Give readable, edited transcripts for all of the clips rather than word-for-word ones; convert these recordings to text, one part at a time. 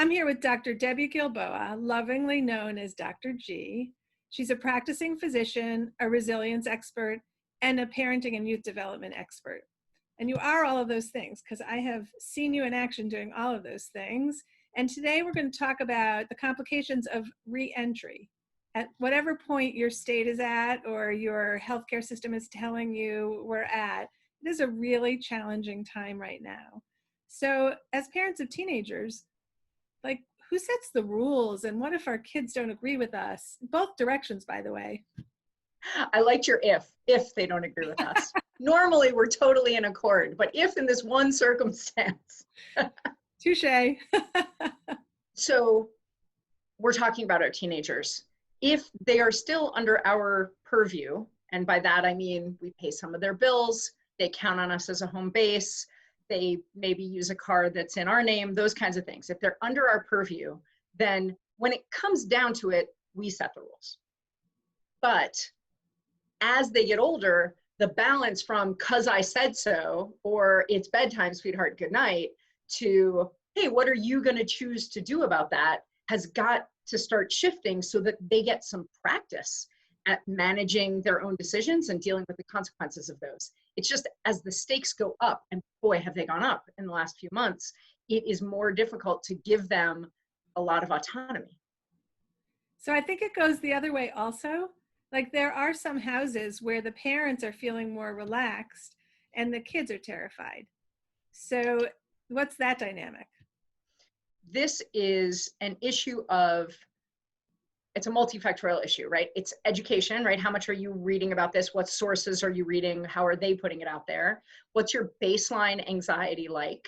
I'm here with Dr. Debbie Gilboa, lovingly known as Dr. G. She's a practicing physician, a resilience expert, and a parenting and youth development expert. And you are all of those things because I have seen you in action doing all of those things. And today we're going to talk about the complications of re-entry. At whatever point your state is at or your healthcare system is telling you we're at, it is a really challenging time right now. So as parents of teenagers, like, who sets the rules, and what if our kids don't agree with us? Both directions, by the way. I liked your if they don't agree with us. Normally we're totally in accord, but if in this one circumstance. Touche. So we're talking about our teenagers. If they are still under our purview, and by that I mean we pay some of their bills, they count on us as a home base, they maybe use a car that's in our name, those kinds of things. If they're under our purview, then when it comes down to it, we set the rules. But as they get older, the balance from "'cause I said so" or "it's bedtime, sweetheart, good night" to "hey, what are you going to choose to do about that?" has got to start shifting so that they get some practice at managing their own decisions and dealing with the consequences of those. It's just as the stakes go up, and boy, have they gone up in the last few months, it is more difficult to give them a lot of autonomy. So I think it goes the other way also. Like, there are some houses where the parents are feeling more relaxed and the kids are terrified. So what's that dynamic? This is an issue of, it's a multifactorial issue, right? It's education, right? How much are you reading about this? What sources are you reading? How are they putting it out there? What's your baseline anxiety like?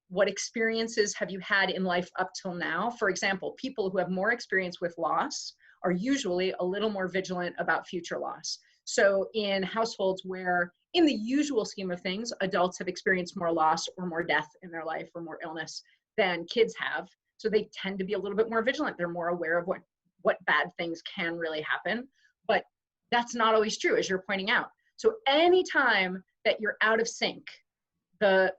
What experiences have you had in life up till now? For example, people who have more experience with loss are usually a little more vigilant about future loss. So in households where, in the usual scheme of things, adults have experienced more loss or more death in their life or more illness than kids have, so they tend to be a little bit more vigilant. They're more aware of what bad things can really happen. But that's not always true, as you're pointing out. So anytime that you're out of sync, the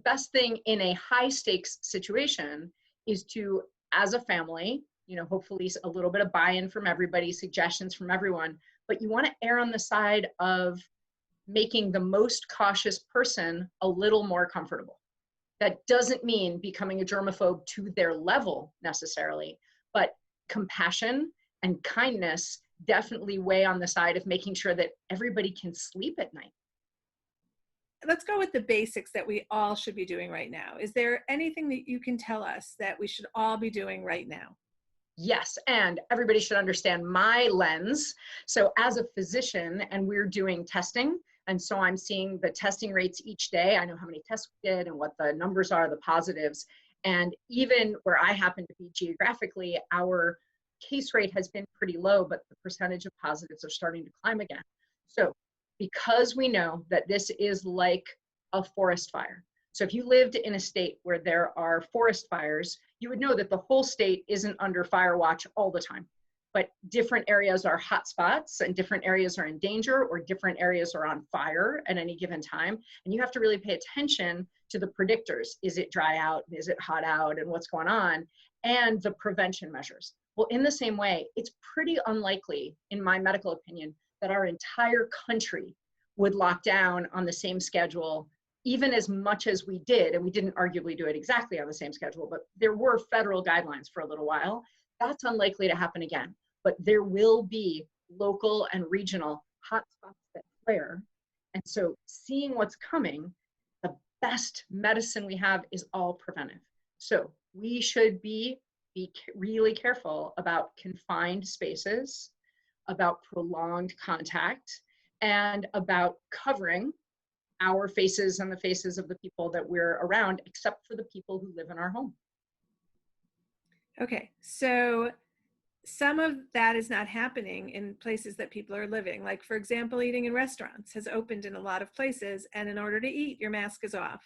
best thing in a high stakes situation is to, as a family, hopefully a little bit of buy-in from everybody, suggestions from everyone, but you want to err on the side of making the most cautious person a little more comfortable. That doesn't mean becoming a germaphobe to their level necessarily, but compassion and kindness definitely weigh on the side of making sure that everybody can sleep at night. Let's go with the basics that we all should be doing right now. Is there anything that you can tell us that we should all be doing right now? Yes, and everybody should understand my lens. So as a physician, and we're doing testing, and so I'm seeing the testing rates each day. I know how many tests we did and what the numbers are, the positives. And even where I happen to be geographically, our case rate has been pretty low, but the percentage of positives are starting to climb again. So because we know that this is like a forest fire. So if you lived in a state where there are forest fires, you would know that the whole state isn't under fire watch all the time. But different areas are hot spots and different areas are in danger, or different areas are on fire at any given time. And you have to really pay attention to the predictors. Is it dry out? Is it hot out? And what's going on? And the prevention measures. Well, in the same way, it's pretty unlikely, in my medical opinion, that our entire country would lock down on the same schedule, even as much as we did. And we didn't arguably do it exactly on the same schedule, but there were federal guidelines for a little while. That's unlikely to happen again. But there will be local and regional hotspots that flare. And so seeing what's coming, the best medicine we have is all preventive. So we should be really careful about confined spaces, about prolonged contact, and about covering our faces and the faces of the people that we're around, except for the people who live in our home. Okay, so some of that is not happening in places that people are living. Like, for example, eating in restaurants has opened in a lot of places, and in order to eat, your mask is off.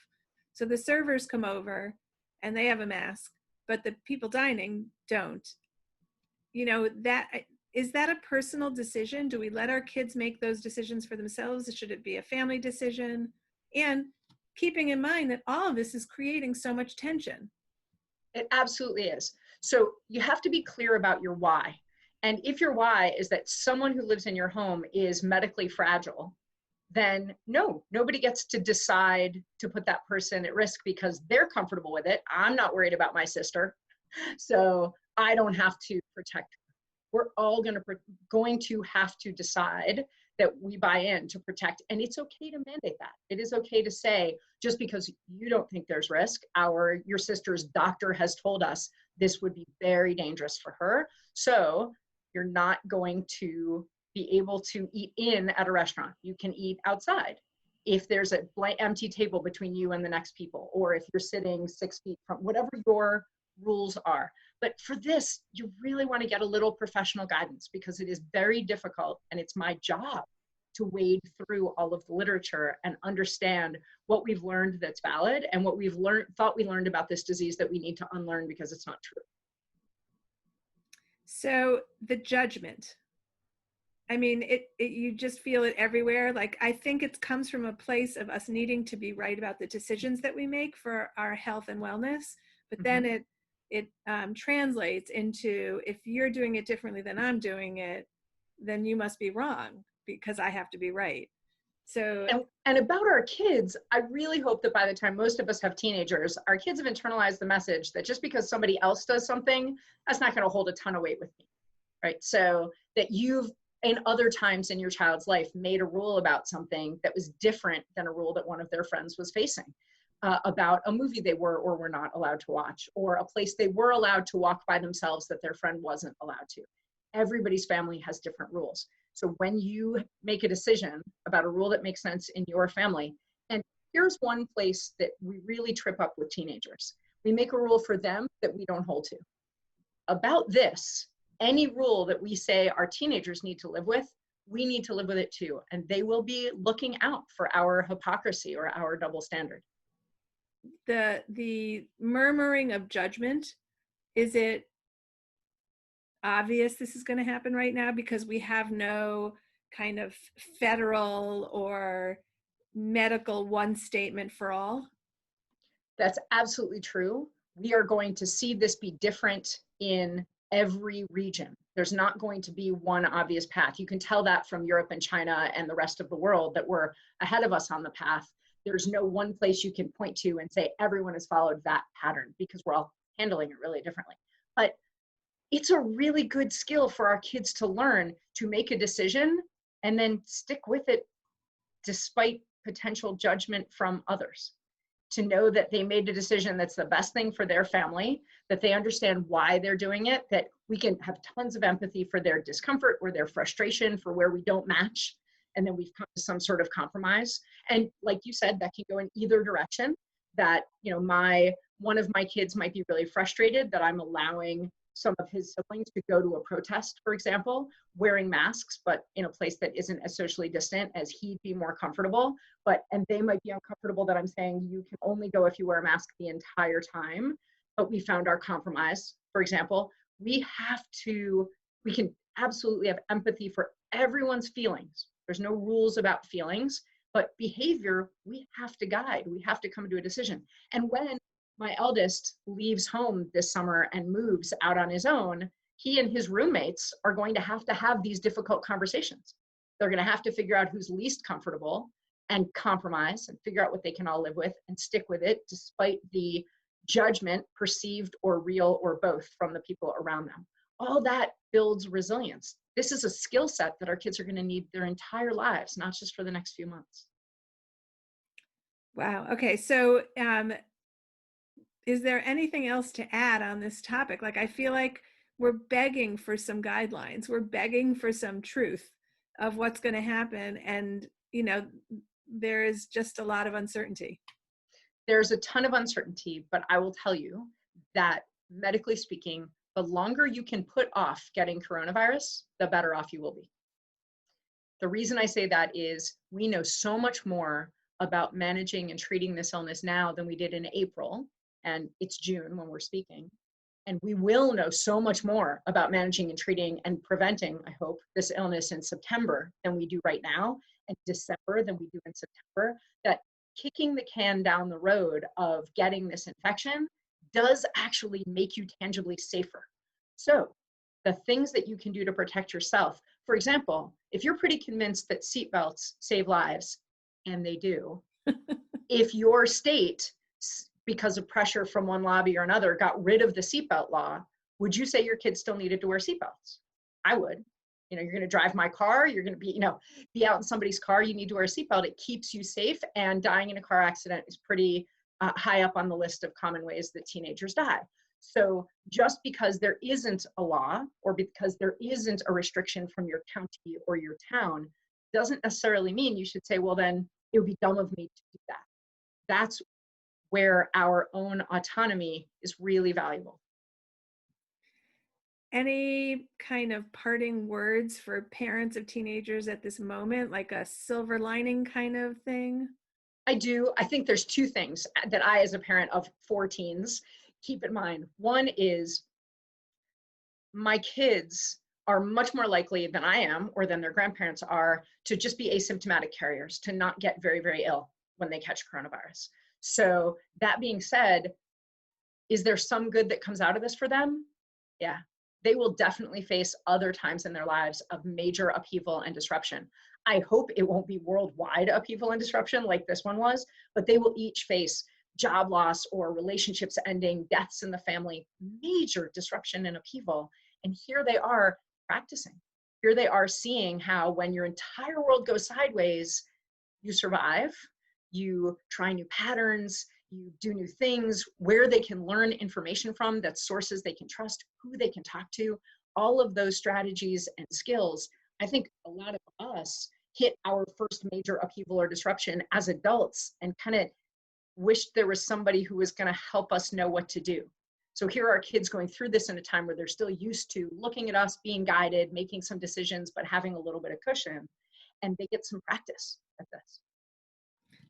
So the servers come over and they have a mask, but the people dining don't. Is that a personal decision? Do we let our kids make those decisions for themselves? Should it be a family decision? And keeping in mind that all of this is creating so much tension. It absolutely is. So you have to be clear about your why. And if your why is that someone who lives in your home is medically fragile, then no, nobody gets to decide to put that person at risk because they're comfortable with it. I'm not worried about my sister, so I don't have to protect her. We're all going to have to decide that we buy in to protect, and it's okay to mandate that. It is okay to say, just because you don't think there's risk, your sister's doctor has told us this would be very dangerous for her, so you're not going to be able to eat in at a restaurant. You can eat outside if there's a empty table between you and the next people, or if you're sitting 6 feet from, whatever your rules are. But for this, you really want to get a little professional guidance, because it is very difficult, and it's my job to wade through all of the literature and understand what we've learned that's valid and what we've thought we learned about this disease that we need to unlearn because it's not true. So the judgment, I mean, you just feel it everywhere. Like, I think it comes from a place of us needing to be right about the decisions that we make for our health and wellness. But then it translates into, if you're doing it differently than I'm doing it, then you must be wrong because I have to be right. So, and about our kids, I really hope that by the time most of us have teenagers, our kids have internalized the message that just because somebody else does something, that's not going to hold a ton of weight with me, right? So that you've, in other times in your child's life, made a rule about something that was different than a rule that one of their friends was facing, about a movie they were or were not allowed to watch, or a place they were allowed to walk by themselves that their friend wasn't allowed to. Everybody's family has different rules. So when you make a decision about a rule that makes sense in your family, and here's one place that we really trip up with teenagers. We make a rule for them that we don't hold to. About this, any rule that we say our teenagers need to live with, we need to live with it too. And they will be looking out for our hypocrisy or our double standard. The murmuring of judgment, is it obvious this is going to happen right now because we have no kind of federal or medical one statement for all? That's absolutely true. We are going to see this be different in every region. There's not going to be one obvious path. You can tell that from Europe and China and the rest of the world that we're ahead of us on the path. There's no one place you can point to and say everyone has followed that pattern, because we're all handling it really differently. But it's a really good skill for our kids to learn to make a decision and then stick with it despite potential judgment from others. To know that they made a decision that's the best thing for their family, that they understand why they're doing it, that we can have tons of empathy for their discomfort or their frustration for where we don't match, and then we've come to some sort of compromise. And like you said, that can go in either direction. That, you know, one of my kids might be really frustrated that I'm allowing some of his siblings to go to a protest, for example, wearing masks, but in a place that isn't as socially distant as he'd be more comfortable. And they might be uncomfortable that I'm saying you can only go if you wear a mask the entire time. But we found our compromise. For example, we can absolutely have empathy for everyone's feelings. There's no rules about feelings, but behavior, we have to guide. We have to come to a decision. And when my eldest leaves home this summer and moves out on his own, he and his roommates are going to have these difficult conversations. They're going to have to figure out who's least comfortable and compromise and figure out what they can all live with and stick with it despite the judgment, perceived or real or both, from the people around them. All that builds resilience. This is a skill set that our kids are going to need their entire lives, not just for the next few months. Wow. Okay. So, is there anything else to add on this topic? Like, I feel like we're begging for some guidelines. We're begging for some truth of what's going to happen. And, you know, there is just a lot of uncertainty. There's a ton of uncertainty, but I will tell you that medically speaking, the longer you can put off getting coronavirus, the better off you will be. The reason I say that is we know so much more about managing and treating this illness now than we did in April. And it's June when we're speaking. And we will know so much more about managing and treating and preventing, I hope, this illness in September than we do right now, and December than we do in September, that kicking the can down the road of getting this infection does actually make you tangibly safer. So the things that you can do to protect yourself, for example, if you're pretty convinced that seatbelts save lives, and they do, if your state, because of pressure from one lobby or another, got rid of the seatbelt law, would you say your kids still needed to wear seatbelts? I would. You're going to drive my car, you're going to be out in somebody's car, you need to wear a seatbelt. It keeps you safe, and dying in a car accident is pretty high up on the list of common ways that teenagers die. So just because there isn't a law or because there isn't a restriction from your county or your town doesn't necessarily mean you should say, well, then it would be dumb of me to do that. That's where our own autonomy is really valuable. Any kind of parting words for parents of teenagers at this moment, like a silver lining kind of thing? I do. I think there's two things that I, as a parent of 4 teens, keep in mind. One is my kids are much more likely than I am or than their grandparents are to just be asymptomatic carriers, to not get very, very ill when they catch coronavirus. So that being said, is there some good that comes out of this for them? Yeah. They will definitely face other times in their lives of major upheaval and disruption. I hope it won't be worldwide upheaval and disruption like this one was, but they will each face job loss or relationships ending, deaths in the family, major disruption and upheaval. And here they are practicing. Here they are seeing how when your entire world goes sideways, you survive, you try new patterns, you do new things, where they can learn information from, that's sources they can trust, who they can talk to, all of those strategies and skills. I think a lot of us hit our first major upheaval or disruption as adults and kind of wished there was somebody who was going to help us know what to do. So here are kids going through this in a time where they're still used to looking at us, being guided, making some decisions, but having a little bit of cushion, and they get some practice at this.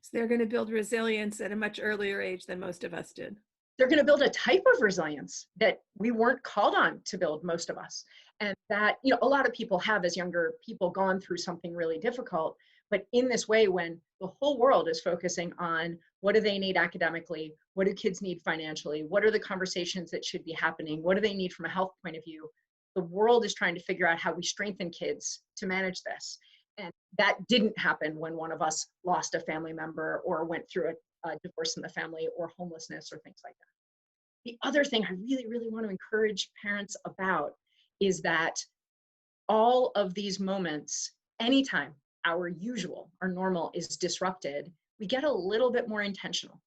So they're going to build resilience at a much earlier age than most of us did. They're going to build a type of resilience that we weren't called on to build, most of us. And that, a lot of people have, as younger people, gone through something really difficult. But in this way, when the whole world is focusing on what do they need academically, what do kids need financially, what are the conversations that should be happening, what do they need from a health point of view, the world is trying to figure out how we strengthen kids to manage this. And that didn't happen when one of us lost a family member or went through a divorce in the family or homelessness or things like that. The other thing I really, really want to encourage parents about is that all of these moments, anytime our normal is disrupted, we get a little bit more intentional.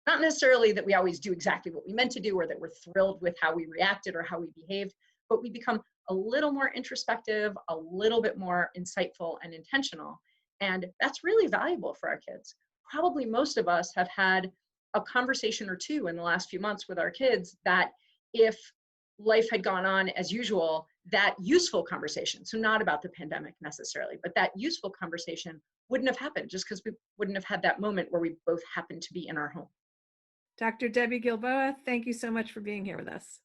Not necessarily that we always do exactly what we meant to do or that we're thrilled with how we reacted or how we behaved, but we become a little more introspective, a little bit more insightful and intentional. And that's really valuable for our kids. Probably most of us have had a conversation or two in the last few months with our kids that if life had gone on as usual, that useful conversation, so not about the pandemic necessarily, but that useful conversation wouldn't have happened just because we wouldn't have had that moment where we both happened to be in our home. Dr. Debbie Gilboa, thank you so much for being here with us.